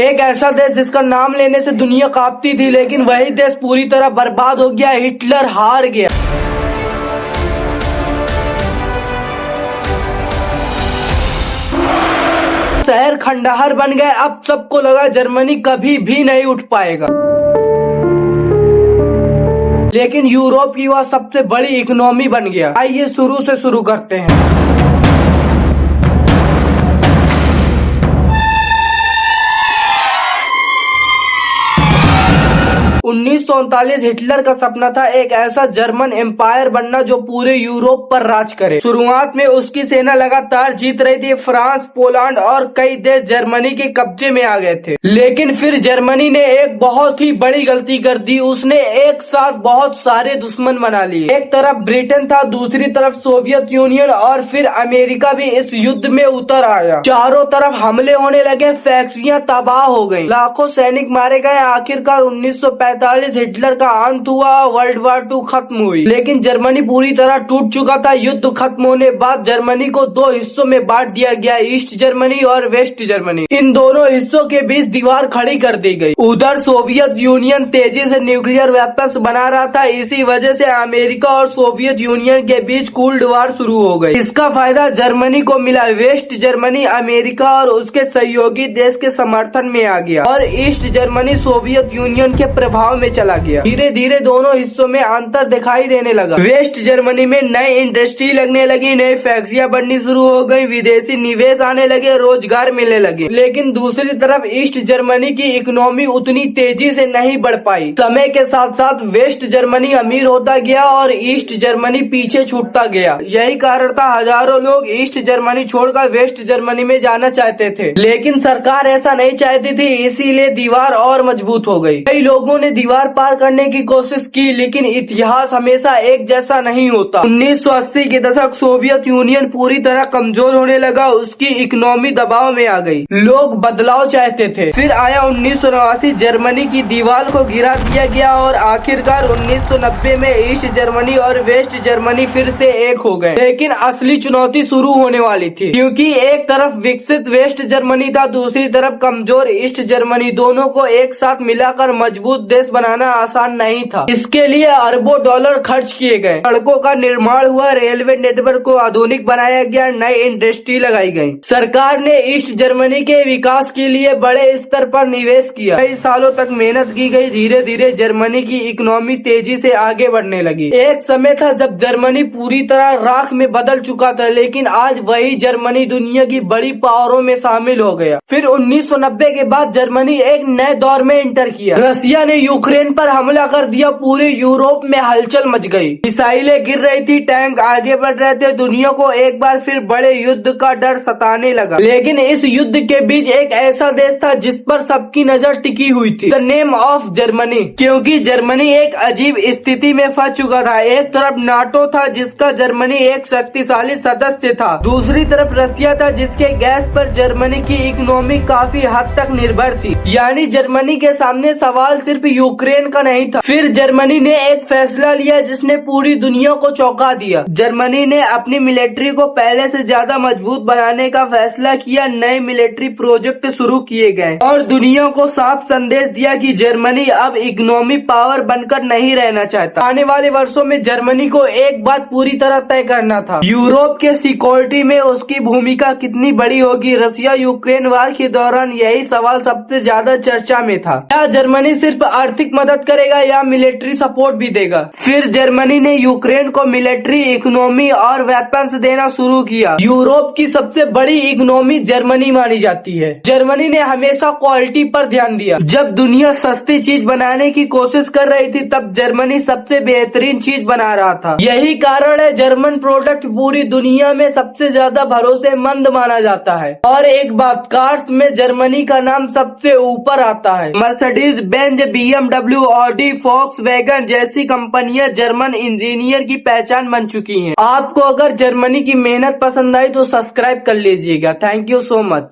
एक ऐसा देश जिसका नाम लेने से दुनिया कांपती थी, लेकिन वही देश पूरी तरह बर्बाद हो गया। हिटलर हार गया। शहर खंडहर बन गए। अब सबको लगा जर्मनी कभी भी नहीं उठ पाएगा, लेकिन यूरोप की वह सबसे बड़ी इकोनॉमी बन गया। आइए शुरू से शुरू करते हैं। 1939 हिटलर का सपना था एक ऐसा जर्मन एम्पायर बनना जो पूरे यूरोप पर राज करे। शुरुआत में उसकी सेना लगातार जीत रही थी। फ्रांस, पोलैंड और कई देश जर्मनी के कब्जे में आ गए थे, लेकिन फिर जर्मनी ने एक बहुत ही बड़ी गलती कर दी। उसने एक साथ बहुत सारे दुश्मन बना लिए। एक तरफ ब्रिटेन था, दूसरी तरफ सोवियत यूनियन और फिर अमेरिका भी इस युद्ध में उतर आया। चारों तरफ हमले होने लगे, फैक्ट्रियां तबाह हो गयी, लाखों सैनिक मारे गए। आखिरकार 1945 हिटलर का अंत हुआ, वर्ल्ड वार 2 खत्म हुई। लेकिन जर्मनी पूरी तरह टूट चुका था। युद्ध खत्म होने बाद जर्मनी को 2 हिस्सों में बांट दिया गया, ईस्ट जर्मनी और वेस्ट जर्मनी। इन दोनों हिस्सों के बीच दीवार खड़ी कर दी गई। उधर सोवियत यूनियन तेजी से न्यूक्लियर वेपन्स बना रहा था। इसी वजह से अमेरिका और सोवियत यूनियन के बीच कोल्ड वार शुरू हो गई। इसका फायदा जर्मनी को मिला। वेस्ट जर्मनी अमेरिका और उसके सहयोगी देश के समर्थन में आ गया और ईस्ट जर्मनी सोवियत यूनियन के प्रभाव में चला गया। धीरे धीरे दोनों हिस्सों में अंतर दिखाई देने लगा। वेस्ट जर्मनी में नई इंडस्ट्री लगने लगी, नई फैक्ट्रियां बननी शुरू हो गई, विदेशी निवेश आने लगे, रोजगार मिलने लगे। लेकिन दूसरी तरफ ईस्ट जर्मनी की इकोनॉमी उतनी तेजी से नहीं बढ़ पाई। समय के साथ साथ वेस्ट जर्मनी अमीर होता गया और ईस्ट जर्मनी पीछे छूटता गया। यही कारण था हजारों लोग ईस्ट जर्मनी छोड़कर वेस्ट जर्मनी में जाना चाहते थे, लेकिन सरकार ऐसा नहीं चाहती थी, इसीलिए दीवार और मजबूत हो गई। कई लोगों ने दीवार पार करने की कोशिश की, लेकिन इतिहास हमेशा एक जैसा नहीं होता। 1980 के दशक सोवियत यूनियन पूरी तरह कमजोर होने लगा, उसकी इकोनॉमी दबाव में आ गई। लोग बदलाव चाहते थे। फिर आया 1989, जर्मनी की दीवार को गिरा दिया गया और आखिरकार 1990 में ईस्ट जर्मनी और वेस्ट जर्मनी फिर से एक हो गए। लेकिन असली चुनौती शुरू होने वाली थी, क्योंकि एक तरफ विकसित वेस्ट जर्मनी था, दूसरी तरफ कमजोर ईस्ट जर्मनी। दोनों को एक साथ मिलाकर मजबूत देश बनाना आसान नहीं था। इसके लिए अरबों डॉलर खर्च किए गए, सड़कों का निर्माण हुआ, रेलवे नेटवर्क को आधुनिक बनाया गया, नई इंडस्ट्री लगाई गई। सरकार ने ईस्ट जर्मनी के विकास के लिए बड़े स्तर पर निवेश किया। कई सालों तक मेहनत की गई। धीरे धीरे जर्मनी की इकोनॉमी तेजी से आगे बढ़ने लगी। एक समय था जब जर्मनी पूरी तरह राख में बदल चुका था, लेकिन आज वही जर्मनी दुनिया की बड़ी पावरों में शामिल हो गया। फिर 1990 के बाद जर्मनी एक नए दौर में इंटर किया। रसिया ने यूक्रेन पर हमला कर दिया, पूरे यूरोप में हलचल मच गई। मिसाइलें गिर रही थी, टैंक आगे बढ़ रहे थे। दुनिया को एक बार फिर बड़े युद्ध का डर सताने लगा। लेकिन इस युद्ध के बीच एक ऐसा देश था जिस पर सबकी नजर टिकी हुई थी, द नेम ऑफ जर्मनी। क्योंकि जर्मनी एक अजीब स्थिति में फंस चुका था। एक तरफ नाटो था, जिसका जर्मनी एक शक्तिशाली सदस्य था। दूसरी तरफ रसिया था, जिसके गैस पर जर्मनी की इकोनॉमी काफी हद तक निर्भर थी। यानी जर्मनी के सामने सवाल सिर्फ यूक्रेन का नहीं था। फिर जर्मनी ने एक फैसला लिया जिसने पूरी दुनिया को चौंका दिया। जर्मनी ने अपनी मिलिट्री को पहले से ज्यादा मजबूत बनाने का फैसला किया। नए मिलिट्री प्रोजेक्ट शुरू किए गए और दुनिया को साफ संदेश दिया कि जर्मनी अब इकोनॉमी पावर बनकर नहीं रहना चाहता। आने वाले वर्षों में जर्मनी को एक बात पूरी तरह तय करना था, यूरोप के सिक्योरिटी में उसकी भूमिका कितनी बड़ी होगी। रसिया यूक्रेन वार के दौरान यही सवाल सबसे ज्यादा चर्चा में था। क्या जर्मनी सिर्फ आर्थिक मदद करेगा या मिलिट्री सपोर्ट भी देगा? फिर जर्मनी ने यूक्रेन को मिलिट्री, इकोनॉमी और वेपन्स देना शुरू किया। यूरोप की सबसे बड़ी इकोनॉमी जर्मनी मानी जाती है। जर्मनी ने हमेशा क्वालिटी पर ध्यान दिया। जब दुनिया सस्ती चीज बनाने की कोशिश कर रही थी, तब जर्मनी सबसे बेहतरीन चीज बना रहा था। यही कारण है जर्मन प्रोडक्ट पूरी दुनिया में सबसे ज्यादा भरोसेमंद माना जाता है। और एक बात, कार्स में जर्मनी का नाम सबसे ऊपर आता है। Mercedes Benz, BMW, Audi, Volkswagen जैसी कंपनियां जर्मन इंजीनियर की पहचान बन चुकी हैं। आपको अगर जर्मनी की मेहनत पसंद आई तो सब्सक्राइब कर लीजिएगा। Thank you so much.